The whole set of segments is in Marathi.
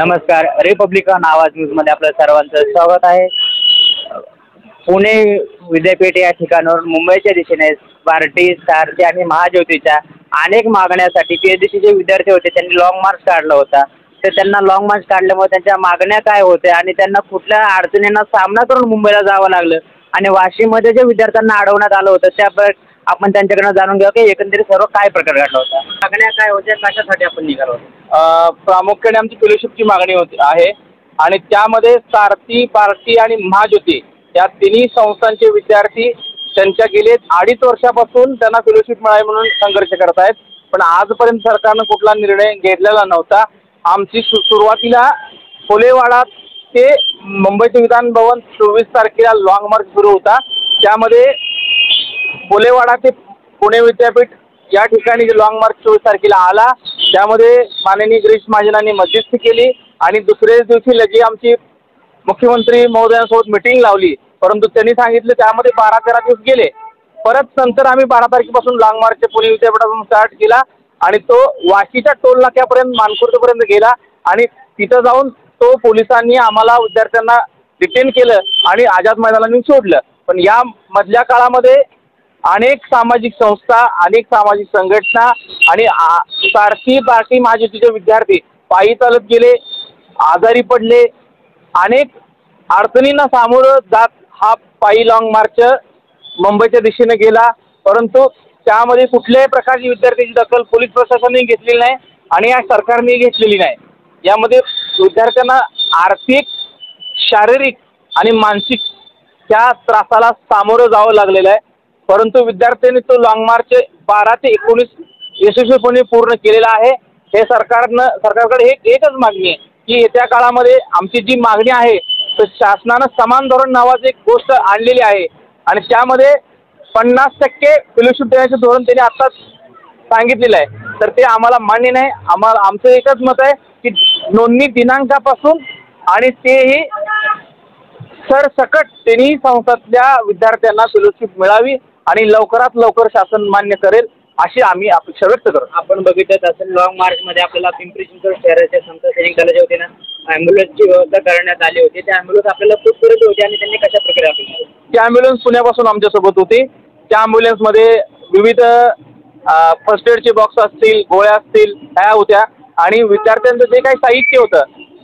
नमस्कार. रिपब्लिकन आवाज न्यूजमध्ये आपलं सर्वांचं स्वागत आहे. पुणे विद्यापीठ या ठिकाणावर मुंबईच्या दिशेने पार्टी सारथी आणि महाज्योतीच्या अनेक मागण्यासाठी PhDचे जे विद्यार्थी होते त्यांनी लाँग मार्च काढला होता. तर त्यांना लाँग मार्च काढल्यामुळे त्यांच्या मागण्या काय होत्या आणि त्यांना कुठल्या अडचणींना सामना करून मुंबईला जावं लागलं आणि वाशीमध्ये जे विद्यार्थ्यांना अडवण्यात आलं होतं त्या आपण त्यांच्याकडनं जाणून घेऊ की एकंदरीत सर्व काय प्रकार घडला होता, मागण्या काय होत्या, कशासाठी आपण निघालो होतो. प्रामुख्याने आमची फेलोशिपची मागणी होती आहे आणि त्यामध्ये सारथी, पार्टी आणि महाज्योती या तिन्ही संस्थांचे विद्यार्थी त्यांच्या गेले 2.5 वर्षापासून त्यांना फेलोशिप मिळावी म्हणून संघर्ष करत आहेत. पण आजपर्यंत सरकारनं कुठला निर्णय घेतलेला नव्हता. आमची सुरुवातीला कोलेवाडा ते मुंबईचे विधान भवन 24 तारखेला लाँग मार्च सुरू होता. त्यामध्ये कोलेवाडा ते पुणे विद्यापीठ या ठिकाणी लाँग मार्च 24 तारखेला आला. त्यामध्ये माननीय गिरीश महाजनांनी मध्यस्थी केली आणि दुसऱ्याच दिवशी लगे आमची मुख्यमंत्री महोदयांसोबत मिटिंग लावली. परंतु त्यांनी सांगितलं त्यामध्ये 12-13 दिवस गेले. परत नंतर आम्ही 12 तारखेपासून लाँग मार्च पुणे विद्यापीठातून स्टार्ट केला आणि तो वाशीच्या टोल नाक्यापर्यंत मानखुर्दपर्यंत गेला आणि तिथं जाऊन तो पोलिसांनी आम्हाला विद्यार्थ्यांना डिटेन केलं आणि आझाद मैदानाने सोडलं. पण या मधल्या काळामध्ये अनेक सामाजिक संस्था, अनेक सामाजिक संघटना आणि सारथी, पार्टी, महाज्योतीचे विद्यार्थी पायी चालत गेले, आजारी पडले, अनेक अडचणींना सामोरं जात हा पायी लाँग मार्च मुंबईच्या दिशेने गेला. परंतु त्यामध्ये कुठल्याही प्रकारची विद्यार्थ्यांची दखल पोलीस प्रशासनाने घेतलेली नाही आणि या सरकारने घेतलेली नाही. यामध्ये विद्यार्थ्यांना आर्थिक, शारीरिक आणि मानसिक त्या त्रासाला सामोरं जावं लागलेलं आहे. परंतु विद्यार्थ्यांनी तो लाँग मार्च 12 ते 19 यशस्वीपणे पूर्ण केलेला आहे. हे सरकारकडे एकच मागणी आहे की येत्या काळामध्ये आमची जी मागणी आहे तर शासनानं समान धोरण नावाची एक गोष्ट आणलेली आहे आणि त्यामध्ये 50% फेलोशिप देण्याचे धोरण त्यांनी आत्ताच सांगितलेलं आहे. तर ते आम्हाला मान्य नाही. आमचं एकच मत आहे की नोंदणी दिनांकापासून आणि तेही सरसकट तिन्ही संस्थातल्या विद्यार्थ्यांना फेलोशिप मिळावी आणि लवकरात लवकर शासन मान्य करेल अशी आम्ही अपेक्षा व्यक्त करतो. आपण बघितलं असेल लाँग मार्चमध्ये आपल्याला पिंपरी चिंचवड शहराच्या संत सैनिक दलाच्या वतीनं ॲम्ब्युलन्सची व्यवस्था करण्यात आली होती. त्या ॲम्ब्युलन्स आपल्याला कुठपर्यंत होती आणि त्यांनी कशा प्रकारे आपली ती ॲम्ब्युलन्स पुण्यापासून आमच्यासोबत होती. त्या ॲम्ब्युलन्समध्ये विविध फर्स्ट एडचे बॉक्स असतील, गोळ्या असतील ह्या होत्या आणि विद्यार्थ्यांचं जे काही साहित्य होतं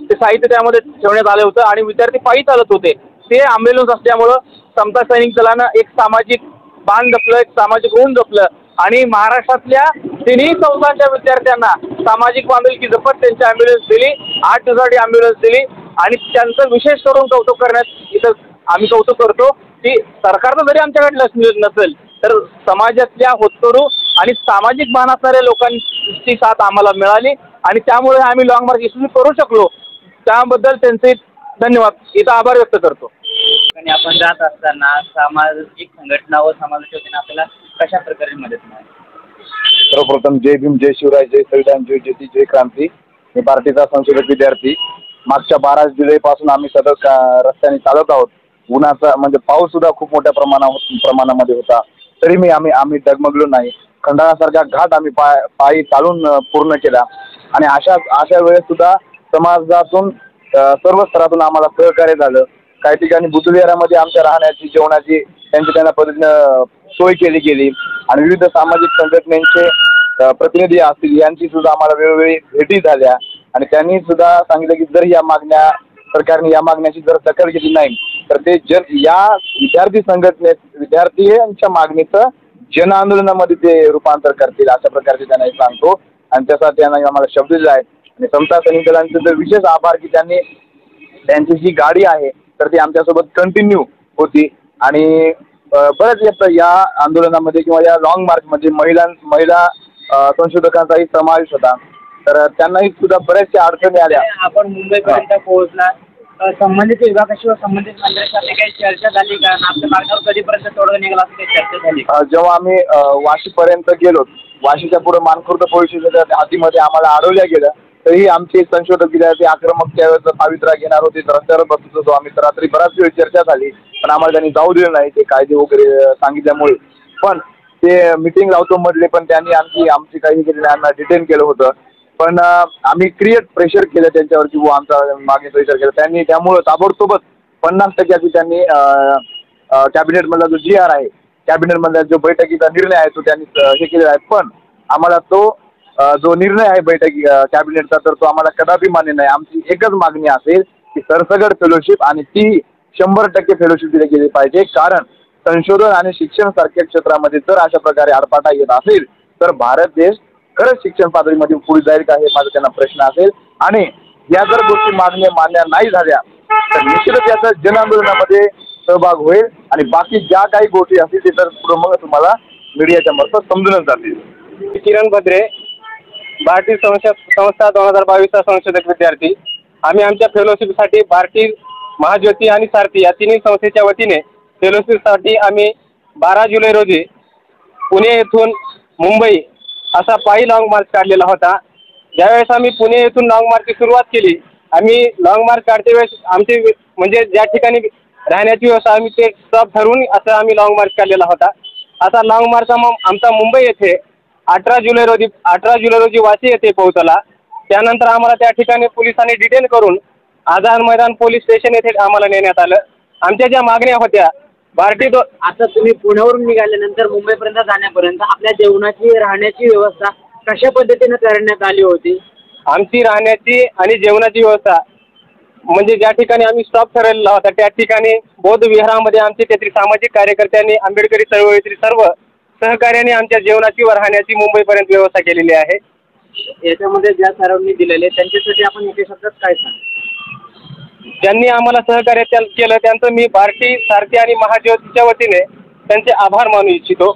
ते साहित्य त्यामध्ये ठेवण्यात आलं होतं आणि विद्यार्थी पायी चालत होते. ते ॲम्ब्युलन्स असल्यामुळं समता सैनिक दलानं एक सामाजिक बाण जपलं, एक सामाजिक ऋण जपलं आणि महाराष्ट्रातल्या तिन्ही संस्थांच्या विद्यार्थ्यांना सामाजिक बांधिलकी जपत त्यांची ॲम्ब्युलन्स दिली. 8 दिवसासाठी ॲम्ब्युलन्स दिली आणि त्यांचं विशेष करून कौतुक करण्यात इथं आम्ही कौतुक करतो की सरकारनं जरी आमच्याकडे लक्ष नसेल तर समाजातल्या होतकरू आणि सामाजिक भान असणाऱ्या लोकांची साथ आम्हाला मिळाली आणि त्यामुळे आम्ही लाँग मार्च यशस्वी करू शकलो. त्याबद्दल त्यांचे धन्यवाद, इथं आभार व्यक्त करतो. आणि आपण जात असताना सामाजिक संघटना व समाजाच्या वतीनं आपल्याला कशा प्रकारे मदत मिळाली. सर्वप्रथम जय भीम, जय शिवराय, जय संविधान, जय ज्योती, जय क्रांती. मी पार्टीचा संशोधक विद्यार्थी. मागच्या 12 जुलैपासून आम्ही सतत रस्त्याने चालत आहोत. उन्हाचा म्हणजे पाऊस सुद्धा खूप मोठ्या प्रमाणामध्ये होता तरी आम्ही डगमगलो नाही. खंडाळासारखा घाट आम्ही पायी चालून पूर्ण केला आणि अशा वेळेस सुद्धा समाजातून सर्व स्तरातून आम्हाला सहकार्य झालं. काही ठिकाणी बुद्धविहारामध्ये आमच्या राहण्याची, जेवणाची त्यांच्या पद्धतीनं सोय केली गेली आणि विविध सामाजिक संघटनेचे प्रतिनिधी असतील यांची सुद्धा आम्हाला वेळोवेळी भेटी झाल्या आणि त्यांनी सुद्धा सांगितलं की जर सरकारने या मागण्याची जर दखल घेतली नाही तर ते या विद्यार्थ्यांच्या मागणीचं जन आंदोलनामध्ये ते रूपांतर करतील अशा प्रकारचे त्यांना सांगतो आणि त्यासाठी त्यांना आम्हाला शब्द दिला आहे. आणि समता सैनिक दलांचे तर विशेष आभार की त्यांची जी गाडी आहे तर ती आमच्यासोबत कंटिन्यू होती आणि बरेच या आंदोलनामध्ये किंवा या लाँग मार्चमध्ये महिला संशोधकांचाही समावेश होता. तर त्यांनाही सुद्धा बऱ्याचशा अडचणी आल्या. आपण मुंबईपर्यंत पोहोचला, संबंधित विभागाशी व संबंधित मंत्र्यांसाठी काही चर्चा झाली का? आपल्या मागण्यावर कधीपर्यंत तोडगा निघाला असं काही चर्चा झाली? जेव्हा आम्ही वाशीपर्यंत गेलो, वाशीच्या पुढे मानखुर्द पोलीस स्टेशनच्या हातीमध्ये आम्हाला अडवल्या गेलं तरीही आमचे संशोधक विद्यार्थी आक्रमक त्यावेळेस पावित्र्य घेणार होते. रस्त्यावर बसत होतो आम्ही. तर रात्री बराच वेळ चर्चा झाली पण आम्हाला त्यांनी जाऊ दिलं नाही ते कायदे वगैरे सांगितल्यामुळे. पण ते मिटिंग लावतो म्हटले पण त्यांनी आमची काही केली नाही, आम्हाला डिटेन केलं होतं. पण आम्ही क्रिएट प्रेशर केलं त्यांच्यावर की आमचा मागणीचा विचार केला त्यांनी. त्यामुळं ताबडतोबच 50% त्यांनी कॅबिनेटमधला जो GR आहे, कॅबिनेटमधला जो बैठकीचा निर्णय आहे तो त्यांनी हे केलेला आहे. पण आम्हाला तो जो निर्णय आहे बैठकी कॅबिनेटचा तर तो आम्हाला कदापि मान्य नाही. आमची एकच मागणी असेल की सरसकट फेलोशिप आणि ती 100% फेलोशिप दिली गेली पाहिजे. कारण संशोधन आणि शिक्षण सारख्या क्षेत्रामध्ये जर अशा प्रकारे आडपाटा येत असेल तर भारत देश खरंच शिक्षण पातळीमध्ये पुढे जाईल का हे माझा त्यांना प्रश्न असेल. आणि या जर गोष्टी मागण्या मान्य नाही झाल्या तर निश्चितच याचा जनआंदोलनामध्ये सहभाग होईल आणि बाकी ज्या काही गोष्टी असतील ते तर पुढे मग तुम्हाला मीडियाच्या मार्फत समजूनच जातील. किरण भद्रे, भारतीय संस्था 2022चा संशोधक विद्यार्थी. आम्ही आमच्या फेलोशिपसाठी भारती, महाज्योती आणि सारथी या तिन्ही संस्थेच्या वतीने फेलोशिपसाठी आम्ही 12 जुलै रोजी पुणे येथून मुंबई असा पायी लॉंग मार्च काढलेला होता. ज्यावेळेस आम्ही पुणे येथून लॉंग मार्चची सुरुवात केली, आम्ही लॉंग मार्च काढते वेळेस आमची म्हणजे ज्या ठिकाणी राहण्याची व्यवस्था आम्ही ते स्टॉप ठरवून असं आम्ही लॉंग मार्च काढलेला होता. असा लॉंग मार्च आमचा मुंबई येथे 18 जुलै रोजी वाशी येथे पोहोचला. त्यानंतर आम्हाला त्या ठिकाणी पोलिसांनी डिटेन करून आझाद मैदान पोलीस स्टेशन येथे आम्हाला नेण्यात आलं. आमच्या ज्या मागण्या होत्या आता तुम्ही पुण्यावरून निघाल्यानंतर मुंबईपर्यंत जाण्यापर्यंत आपल्या जेवणाची राहण्याची व्यवस्था कशा पद्धतीने करण्यात आली होती? आमची राहण्याची आणि जेवणाची व्यवस्था म्हणजे ज्या ठिकाणी आम्ही स्टॉप ठरवलेला होता त्या ठिकाणी बौद्ध विहारामध्ये आमचे तेथील सामाजिक कार्यकर्त्यांनी आंबेडकरी चळवळीतील सर्व सहकार्याने आमच्या जेवणाची व राहण्याची मुंबईपर्यंत व्यवस्था केलेली आहे. याच्यामध्ये ज्या सरांनी दिलेले त्यांच्यासाठी आपण एका शब्दात काय सांगू? ज्यांनी आम्हाला सहकार्य केलं त्यांचं मी भारती, सारथी आणि महाज्योतीच्या वतीने त्यांचे आभार मानू इच्छितो.